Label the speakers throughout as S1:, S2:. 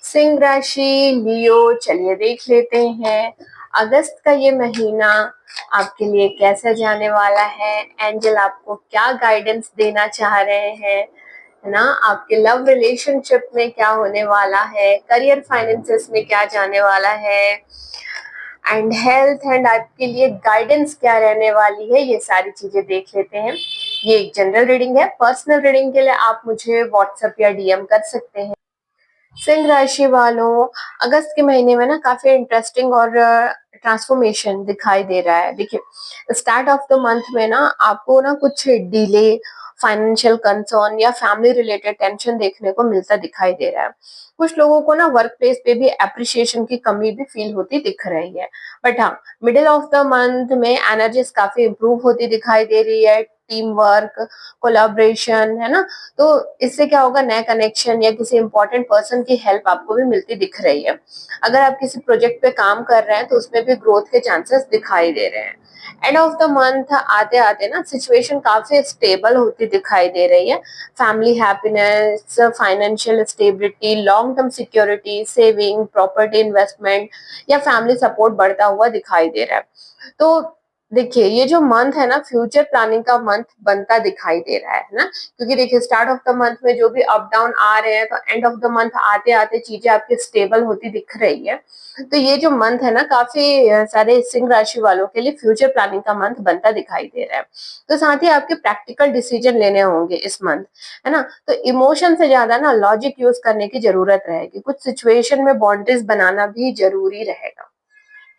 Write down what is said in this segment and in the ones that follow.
S1: सिंह राशि लियो, चलिए देख लेते हैं अगस्त का ये महीना आपके लिए कैसा जाने वाला है। एंजल आपको क्या गाइडेंस देना चाह रहे हैं, है ना। आपके लव रिलेशनशिप में क्या होने वाला है, करियर फाइनेंसेस में क्या जाने वाला है, एंड हेल्थ एंड आपके लिए गाइडेंस क्या रहने वाली है, ये सारी चीजें देख लेते हैं। ये एक जनरल रीडिंग है। पर्सनल रीडिंग के लिए आप मुझे व्हाट्सएप या डीएम कर सकते हैं। सिंह राशि वालों, अगस्त के महीने में ना काफी इंटरेस्टिंग और ट्रांसफॉर्मेशन दिखाई दे रहा है। देखिए, स्टार्ट ऑफ द मंथ में ना आपको ना कुछ डिले, फाइनेंशियल कंसर्न या फैमिली रिलेटेड टेंशन देखने को मिलता दिखाई दे रहा है। कुछ लोगों को ना वर्क प्लेस पे भी अप्रिसिएशन की कमी भी फील होती दिख रही है। बट हाँ, मिडिल ऑफ द मंथ में एनर्जीज काफी इंप्रूव होती दिखाई दे रही है। टीम वर्क, कोलाब्रेशन, है ना। तो इससे क्या होगा, नया कनेक्शन या किसी इंपॉर्टेंट पर्सन की हेल्प आपको भी मिलती दिख रही है। अगर आप किसी प्रोजेक्ट पे काम कर रहे हैं तो उसमें भी ग्रोथ के चांसेस दिखाई दे रहे हैं। एंड ऑफ द मंथ आते आते ना सिचुएशन काफी स्टेबल होती दिखाई दे रही है। Family happiness, financial stability, long term security, saving, property investment या फैमिली सपोर्ट बढ़ता हुआ दिखाई दे रहा है। तो देखिए, ये जो मंथ है ना, फ्यूचर प्लानिंग का मंथ बनता दिखाई दे रहा है ना। क्योंकि देखिए, स्टार्ट ऑफ द मंथ में जो भी अप डाउन आ रहे हैं, तो एंड ऑफ द मंथ आते आते चीजें आपकी स्टेबल होती दिख रही है। तो ये जो मंथ है ना, काफी सारे सिंह राशि वालों के लिए फ्यूचर प्लानिंग का मंथ बनता दिखाई दे रहा है। तो साथ ही आपके प्रैक्टिकल डिसीजन लेने होंगे इस मंथ, है ना। तो इमोशन से ज्यादा ना लॉजिक यूज करने की जरूरत रहेगी। कुछ सिचुएशन में बाउंड्रीज बनाना भी जरूरी रहेगा।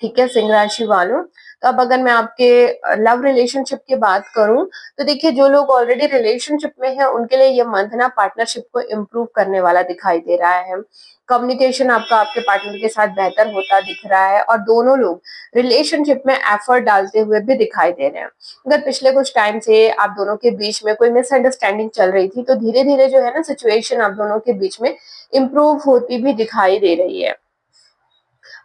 S1: ठीक है सिंह राशि वालों। तो अब अगर मैं आपके लव रिलेशनशिप की बात करूं, तो देखिए, जो लोग ऑलरेडी रिलेशनशिप में हैं उनके लिए ये मंथ ना पार्टनरशिप को इम्प्रूव करने वाला दिखाई दे रहा है। कम्युनिकेशन आपका आपके पार्टनर के साथ बेहतर होता दिख रहा है और दोनों लोग रिलेशनशिप में एफर्ट डालते हुए भी दिखाई दे रहे हैं। अगर पिछले कुछ टाइम से आप दोनों के बीच में कोई मिसअंडरस्टैंडिंग चल रही थी, तो धीरे धीरे जो है ना सिचुएशन आप दोनों के बीच में इम्प्रूव होती भी दिखाई दे रही है।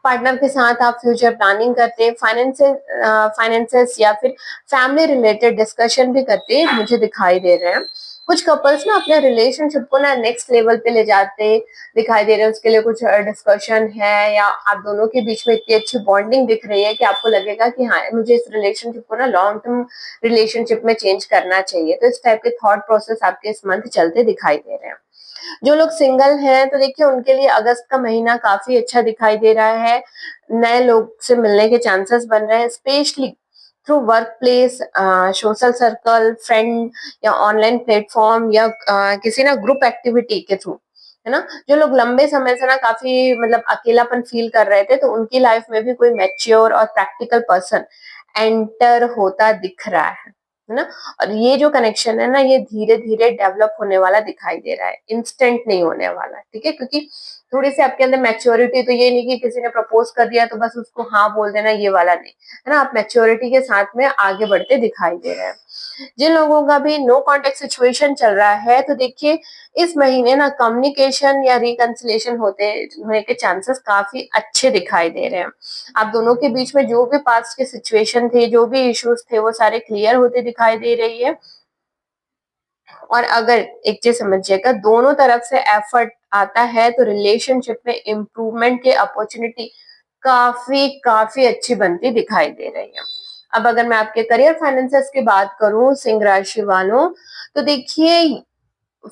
S1: पार्टनर के साथ आप फ्यूचर प्लानिंग करते, फाइनेंसेस या फिर फैमिली रिलेटेड डिस्कशन भी करते मुझे दिखाई दे रहे हैं। कुछ कपल्स ना अपने रिलेशनशिप को ना नेक्स्ट लेवल पे ले जाते दिखाई दे रहे हैं। उसके लिए कुछ डिस्कशन है या आप दोनों के बीच में इतनी अच्छी बॉन्डिंग दिख रही है कि आपको लगेगा कि हाँ, मुझे इस रिलेशनशिप को ना लॉन्ग टर्म रिलेशनशिप में चेंज करना चाहिए। तो इस टाइप के थॉट प्रोसेस आपके इस मंथ चलते दिखाई दे रहे हैं। जो लोग सिंगल हैं, तो देखिए, उनके लिए अगस्त का महीना काफी अच्छा दिखाई दे रहा है। नए लोग से मिलने के चांसेस बन रहे हैं, specially through work place, social circle, friend या ऑनलाइन प्लेटफॉर्म या किसी ना ग्रुप एक्टिविटी के थ्रू, है ना। जो लोग लंबे समय से ना काफी मतलब अकेलापन फील कर रहे थे, तो उनकी लाइफ में भी कोई मैच्योर और प्रैक्टिकल पर्सन एंटर होता दिख रहा है ना। और ये जो कनेक्शन है ना, ये धीरे धीरे डेवलप होने वाला दिखाई दे रहा है, इंस्टेंट नहीं होने वाला। ठीक है, क्योंकि थोड़ी सी आपके अंदर मैच्योरिटी, तो ये नहीं कि किसी ने प्रपोज कर दिया तो बस उसको हाँ बोल देना, ये वाला नहीं, है ना। आप मैच्योरिटी के साथ में आगे बढ़ते दिखाई दे रहे हैं। जिन लोगों का भी नो कॉन्टेक्ट सिचुएशन चल रहा है, तो देखिए, इस महीने ना कम्युनिकेशन या रिकंसिलेशन होने के चांसेस काफी अच्छे दिखाई दे रहे हैं। आप दोनों के बीच में जो भी पास्ट के सिचुएशन थे, जो भी इश्यूज थे, वो सारे क्लियर होते दिखाई दे रही है। और अगर एक चीज समझिएगा, दोनों तरफ से एफर्ट आता है तो रिलेशनशिप में इम्प्रूवमेंट की अपॉर्चुनिटी काफी काफी अच्छी बनती दिखाई दे रही है। अब अगर मैं आपके करियर फाइनेंसेस की बात करूं सिंह राशि वालों, तो देखिए,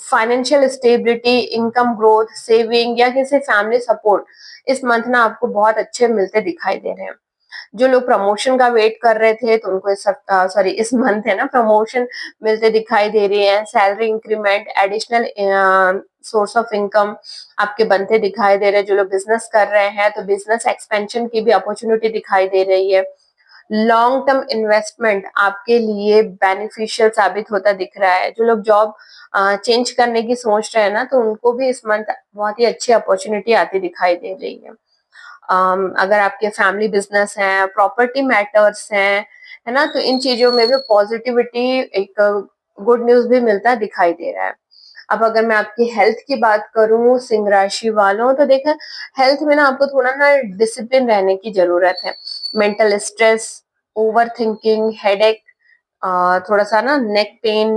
S1: financial stability, income growth, saving या किसी फैमिली सपोर्ट इस मंथ ना आपको बहुत अच्छे मिलते दिखाई दे रहे हैं। जो लोग प्रमोशन का वेट कर रहे थे, तो उनको इस मंथ है ना प्रमोशन मिलते दिखाई दे रही है। Salary increment, additional source of income आपके बनते दिखाई दे रहे हैं। जो लोग बिजनेस कर रहे हैं, तो बिजनेस एक्सपेंशन की भी अपॉर्चुनिटी दिखाई दे रही है। लॉन्ग टर्म इन्वेस्टमेंट आपके लिए बेनिफिशियल साबित होता दिख रहा है। जो लोग जॉब चेंज करने की सोच रहे हैं ना, तो उनको भी इस मंथ बहुत ही अच्छी अपॉर्चुनिटी आती दिखाई दे रही है। अगर आपके फैमिली बिजनेस है, प्रॉपर्टी मैटर्स हैं, है ना, तो इन चीजों में भी पॉजिटिविटी, एक गुड न्यूज भी मिलता दिखाई दे रहा है। अब अगर मैं आपकी हेल्थ की बात करूं सिंह राशि वालों, तो देखा, हेल्थ में ना आपको थोड़ा ना डिसिप्लिन रहने की जरूरत है। Mental stress, over thinking, headache, थोड़ा सा ना नेक पेन,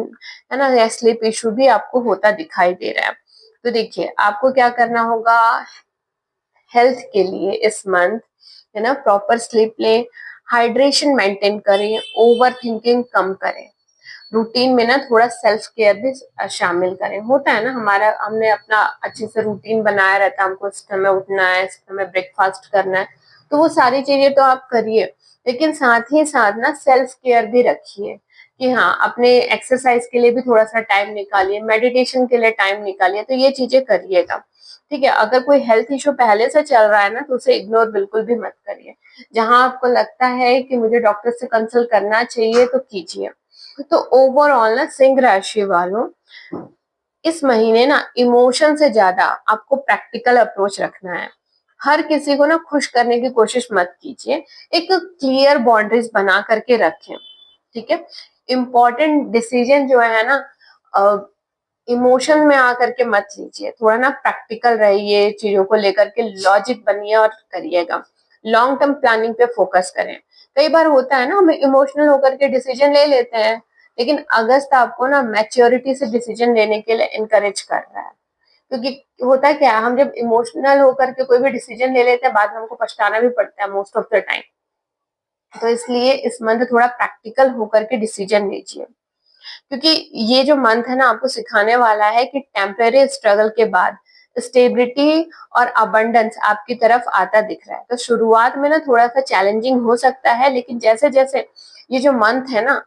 S1: है ना, या स्लीप इशू भी आपको होता दिखाई दे रहा है। तो देखिए, आपको क्या करना होगा, हेल्थ के लिए इस मंथ, है ना, प्रॉपर स्लीप लें, हाइड्रेशन मेंटेन करें, ओवर थिंकिंग कम करें, रूटीन में ना थोड़ा सेल्फ केयर भी शामिल करें। होता है ना, हमारा हमने अपना अच्छे से रूटीन बनाया रहता है, हमको इस समय उठना है, इस समय ब्रेकफास्ट करना है, तो वो सारी चीजें तो आप करिए, लेकिन साथ ही साथ ना सेल्फ केयर भी रखिए कि हाँ, अपने एक्सरसाइज के लिए भी थोड़ा सा टाइम निकालिए, मेडिटेशन के लिए टाइम निकालिए, तो ये चीजें करिएगा। ठीक है, अगर कोई हेल्थ इश्यू पहले से चल रहा है ना, तो उसे इग्नोर बिल्कुल भी मत करिए। जहां आपको लगता है कि मुझे डॉक्टर से कंसल्ट करना चाहिए तो कीजिए। तो ओवरऑल ना सिंह राशि वालों, इस महीने ना इमोशन से ज्यादा आपको प्रैक्टिकल अप्रोच रखना है। हर किसी को ना खुश करने की कोशिश मत कीजिए, एक क्लियर बाउंड्रीज बना करके रखें। ठीक है, इम्पोर्टेंट डिसीजन जो है ना, इमोशन में आकर के मत लीजिए, थोड़ा ना प्रैक्टिकल रहिए, चीजों को लेकर के लॉजिक बनिए और करिएगा। लॉन्ग टर्म प्लानिंग पे फोकस करें। कई बार होता है ना, हम इमोशनल होकर के डिसीजन ले लेते हैं, लेकिन अगस्त आपको ना मैच्योरिटी से डिसीजन लेने के लिए इनकरेज कर रहा है। क्योंकि होता है क्या, हम जब इमोशनल होकर के कोई भी डिसीजन ले लेते हैं, बाद में हमको पछताना भी पड़ता है मोस्ट ऑफ द टाइम। तो इसलिए इस मंथ थोड़ा प्रैक्टिकल होकर के डिसीजन लीजिए, क्योंकि ये जो मंथ है ना, आपको सिखाने वाला है कि टेम्परेरी स्ट्रगल के बाद स्टेबिलिटी और अबंडेंस आपकी तरफ आता दिख रहा है। तो शुरुआत में ना थोड़ा सा चैलेंजिंग हो सकता है, लेकिन जैसे जैसे ये जो मंथ है ना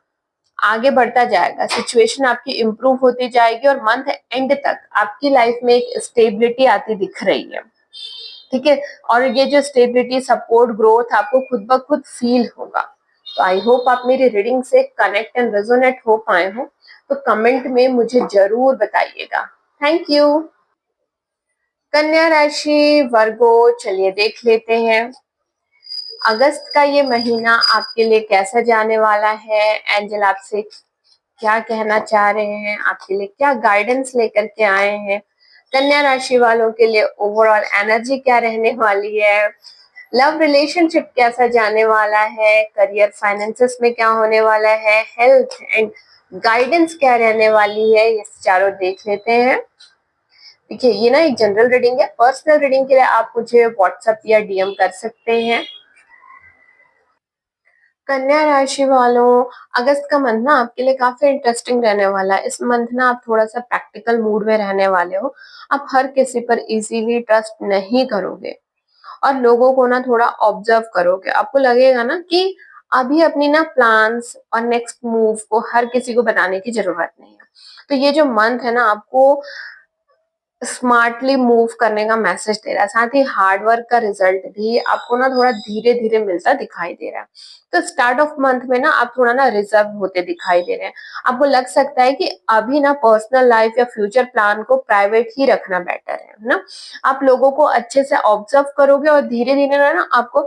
S1: आगे बढ़ता जाएगा, सिचुएशन आपकी इम्प्रूव होती जाएगी और मंथ एंड तक आपकी लाइफ में एक स्टेबिलिटी आती दिख रही है। ठीक है, और ये जो स्टेबिलिटी, सपोर्ट, ग्रोथ आपको खुद ब खुद फील होगा। तो आई होप आप मेरी रीडिंग से कनेक्ट एंड रेजोनेट हो पाए हो, तो कमेंट में मुझे जरूर बताइएगा। Thank you. कन्या राशि वर्गो, चलिए देख लेते हैं अगस्त का ये महीना आपके लिए कैसा जाने वाला है। एंजल आपसे क्या कहना चाह रहे हैं, आपके लिए क्या गाइडेंस लेकर के आए हैं, कन्या राशि वालों के लिए ओवरऑल एनर्जी क्या रहने वाली है, लव रिलेशनशिप कैसा जाने वाला है, करियर फाइनेंसेस में क्या होने वाला है, हेल्थ एंड गाइडेंस क्या रहने वाली है, ये चारों देख लेते हैं। देखिए, ये ना एक जनरल रीडिंग है, पर्सनल रीडिंग के लिए आप मुझे व्हाट्सएप या डीएम कर सकते हैं। कन्या राशि वालों, अगस्त का मंथ ना आपके लिए काफी इंटरेस्टिंग रहने वाला है। इस मंथ ना आप थोड़ा सा प्रैक्टिकल मूड में रहने वाले हो। आप हर किसी पर इजीली ट्रस्ट नहीं करोगे और लोगों को ना थोड़ा ऑब्जर्व करोगे। आपको लगेगा ना कि अभी अपनी ना प्लान्स और नेक्स्ट मूव को हर किसी को बताने की जरूरत नहीं है। तो ये जो मंथ है ना, आपको स्मार्टली मूव करने का मैसेज दे रहा है। साथ ही हार्ड वर्क का रिजल्ट भी आपको ना थोड़ा धीरे धीरे मिलता दिखाई दे रहा है। तो स्टार्ट ऑफ मंथ में ना आप थोड़ा ना रिजर्व होते दिखाई दे रहे हैं। आपको लग सकता है कि अभी ना पर्सनल लाइफ या फ्यूचर प्लान को प्राइवेट ही रखना बेटर है ना। आप लोगों को अच्छे से ऑब्जर्व करोगे और धीरे धीरे ना आपको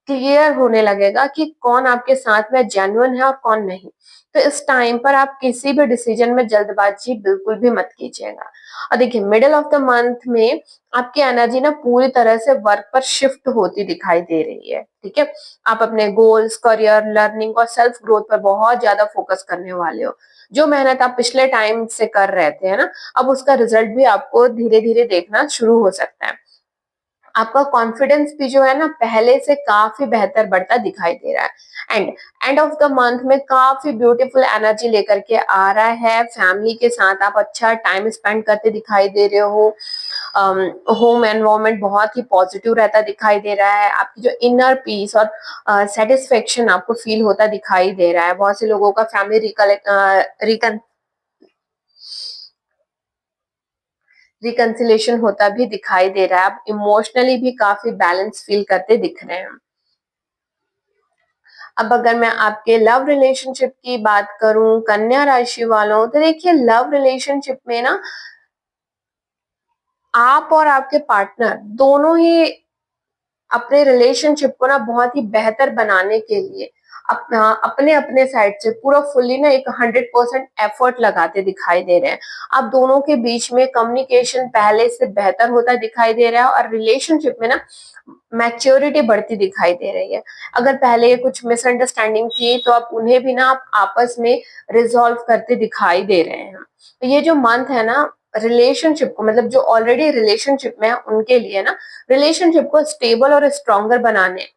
S1: क्लियर होने लगेगा कि कौन आपके साथ में जेन्युइन है और कौन नहीं। तो इस टाइम पर आप किसी भी डिसीजन में जल्दबाजी बिल्कुल भी मत कीजिएगा। और देखिए, मिडिल ऑफ द मंथ में आपकी एनर्जी ना पूरी तरह से वर्क पर शिफ्ट होती दिखाई दे रही है। ठीक है, आप अपने गोल्स, करियर, लर्निंग और सेल्फ ग्रोथ पर बहुत ज्यादा फोकस करने वाले हो। जो मेहनत आप पिछले टाइम से कर रहे थे, है ना, अब उसका रिजल्ट भी आपको धीरे धीरे देखना शुरू हो सकता है। आपका कॉन्फिडेंस भी जो है ना पहले से काफी बेहतर बढ़ता दिखाई दे रहा है। एंड ऑफ द मंथ में काफी ब्यूटीफुल एनर्जी लेकर के आ रहा है। फैमिली के साथ आप अच्छा टाइम स्पेंड करते दिखाई दे रहे हो। होम एनवायरनमेंट बहुत ही पॉजिटिव रहता दिखाई दे रहा है। आपकी जो इनर पीस और सेटिस्फेक्शन आपको फील होता दिखाई दे रहा है। बहुत से लोगों का फैमिली रिकंसिलेशन होता भी दिखाई दे रहा है। आप इमोशनली भी काफी बैलेंस फील करते दिख रहे हैं। अब अगर मैं आपके लव रिलेशनशिप की बात करूं कन्या राशि वालों, तो देखिए, लव रिलेशनशिप में ना आप और आपके पार्टनर दोनों ही अपने रिलेशनशिप को ना बहुत ही बेहतर बनाने के लिए अपने अपने साइड से पूरा फुल्ली ना एक 100% एफर्ट लगाते दिखाई दे रहे हैं। आप दोनों के बीच में कम्युनिकेशन पहले से बेहतर होता दिखाई दे रहा है और रिलेशनशिप में ना मैच्योरिटी बढ़ती दिखाई दे रही है। अगर पहले कुछ मिसअंडरस्टैंडिंग थी तो अब उन्हें भी ना आप आपस में रिजॉल्व करते दिखाई दे रहे हैं। तो ये जो मंथ है ना रिलेशनशिप को, मतलब जो ऑलरेडी रिलेशनशिप में है उनके लिए ना रिलेशनशिप को स्टेबल और स्ट्रॉन्गर बनाने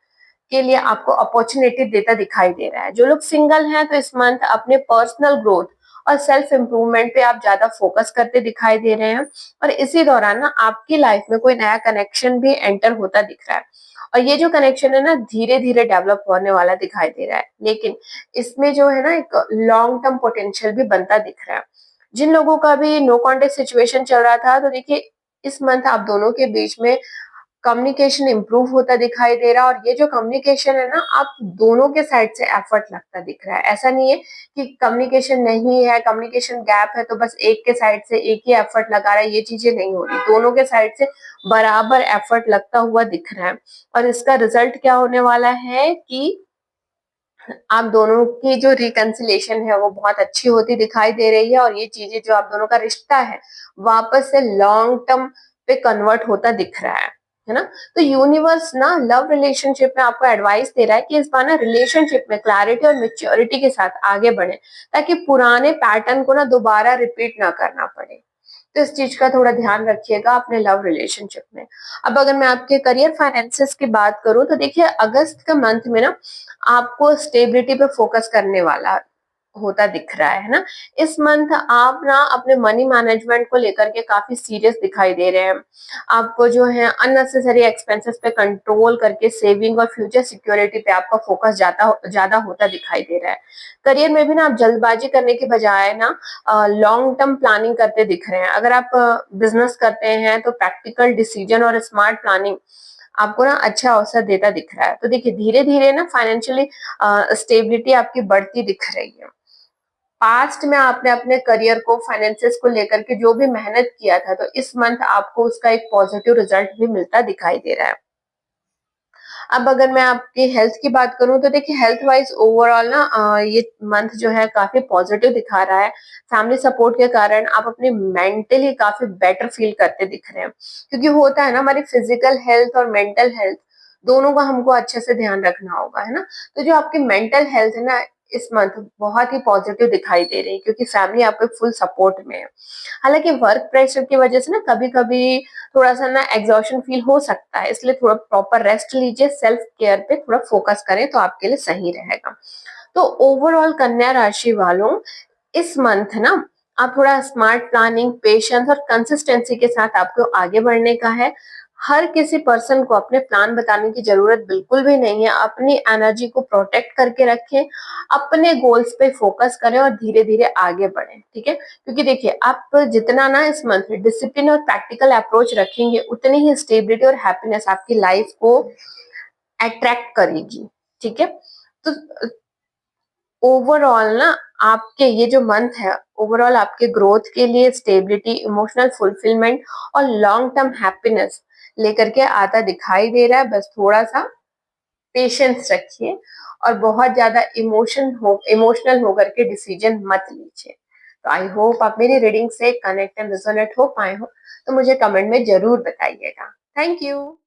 S1: के लिए आपको अपॉर्चुनिटी देता दिखाई दे रहा है। जो लोग सिंगल हैं तो इस मंथ अपने पर्सनल ग्रोथ और सेल्फ इम्प्रूवमेंट पे आप ज्यादा फोकस करते दिखाई दे रहे हैं और इसी दौरान ना आपकी लाइफ में कोई नया कनेक्शन भी एंटर होता दिख रहा है और ये जो कनेक्शन है ना धीरे धीरे डेवलप होने वाला दिखाई दे रहा है, लेकिन इसमें जो है ना एक लॉन्ग टर्म पोटेंशियल भी बनता दिख रहा है। जिन लोगों का भी नो कॉन्टेक्ट सिचुएशन चल रहा था तो देखिए इस मंथ आप दोनों के बीच में कम्युनिकेशन इम्प्रूव होता दिखाई दे रहा है और ये जो कम्युनिकेशन है ना आप दोनों के साइड से एफर्ट लगता दिख रहा है। ऐसा नहीं है कि कम्युनिकेशन नहीं है, कम्युनिकेशन गैप है तो बस एक के साइड से एक ही एफर्ट लगा रहा है, ये चीजें नहीं हो रही। दोनों के साइड से बराबर एफर्ट लगता हुआ दिख रहा है और इसका रिजल्ट क्या होने वाला है कि आप दोनों की जो रिकंसिलेशन है वो बहुत अच्छी होती दिखाई दे रही है और ये चीजें जो आप दोनों का रिश्ता है वापस से लॉन्ग टर्म पे कन्वर्ट होता दिख रहा है ना। तो यूनिवर्स ना लव रिलेशनशिप में आपको एडवाइस दे रहा है कि इस बार ना रिलेशनशिप में क्लैरिटी और मेच्योरिटी के साथ आगे बढ़े ताकि पुराने पैटर्न को ना दोबारा रिपीट ना करना पड़े। तो इस चीज का थोड़ा ध्यान रखिएगा अपने लव रिलेशनशिप में। अब अगर मैं आपके करियर फाइनेंसेस की बात करूं तो देखिए अगस्त के मंथ में ना आपको स्टेबिलिटी पे फोकस करने वाला होता दिख रहा है ना। इस मंथ आप ना अपने मनी मैनेजमेंट को लेकर के काफी सीरियस दिखाई दे रहे हैं। आपको जो है अननेसेसरी एक्सपेंसेस पे कंट्रोल करके सेविंग और फ्यूचर सिक्योरिटी पे आपका फोकस ज्यादा होता दिखाई दे रहा है। करियर में भी ना आप जल्दबाजी करने के बजाय ना लॉन्ग टर्म प्लानिंग करते दिख रहे हैं। अगर आप बिजनेस करते हैं तो प्रैक्टिकल डिसीजन और स्मार्ट प्लानिंग आपको ना अच्छा अवसर देता दिख रहा है। तो देखिए धीरे धीरे ना फाइनेंशियली स्टेबिलिटी आपकी बढ़ती दिख रही है। पास्ट में आपने अपने करियर को फाइनेंसेस को लेकर के जो भी मेहनत किया था तो इस मंथ आपको उसका एक पॉजिटिव रिजल्ट भी मिलता दिखाई दे रहा है। अब अगर मैं आपकी हेल्थ की बात करूं तो देखिए हेल्थ वाइज ओवरऑल ना ये मंथ जो है काफी पॉजिटिव दिखा रहा है। फैमिली सपोर्ट के कारण आप अपने मेंटली काफी बेटर फील करते दिख रहे हैं, क्योंकि होता है ना हमारी फिजिकल हेल्थ और मेंटल हेल्थ दोनों का हमको अच्छे से ध्यान रखना होगा, है ना। तो जो आपकी मेंटल हेल्थ है ना इस मंथ बहुत ही पॉजिटिव दिखाई दे रही है क्योंकि फैमिली आपके फुल सपोर्ट में है। हालांकि वर्क प्रेशर की वजह से ना कभी कभी थोड़ा सा ना एग्जॉशन फील हो सकता है, इसलिए थोड़ा प्रॉपर रेस्ट लीजिए, सेल्फ केयर पे थोड़ा फोकस करें तो आपके लिए सही रहेगा। तो ओवरऑल कन्या राशि वालों इस मंथ ना आप थोड़ा स्मार्ट प्लानिंग, पेशेंस और कंसिस्टेंसी के साथ आपको आगे बढ़ने का है। हर किसी पर्सन को अपने प्लान बताने की जरूरत बिल्कुल भी नहीं है। अपनी एनर्जी को प्रोटेक्ट करके रखें, अपने गोल्स पे फोकस करें और धीरे धीरे आगे बढ़ें, ठीक है। क्योंकि देखिए आप जितना ना इस मंथ में डिसिप्लिन और प्रैक्टिकल अप्रोच रखेंगे उतनी ही स्टेबिलिटी और हैप्पीनेस आपकी लाइफ को अट्रैक्ट करेगी, ठीक है। तो ओवरऑल ना आपके ये जो मंथ है ओवरऑल आपके ग्रोथ के लिए स्टेबिलिटी, इमोशनल फुलफिलमेंट और लॉन्ग टर्म हैप्पीनेस लेकर के आता दिखाई दे रहा है। बस थोड़ा सा पेशेंस रखिए और बहुत ज्यादा इमोशनल होकर के डिसीजन मत लीजिए। तो आई होप आप मेरी रीडिंग से कनेक्ट एंड रेजोनेट हो पाए हो, तो मुझे कमेंट में जरूर बताइएगा। Thank you.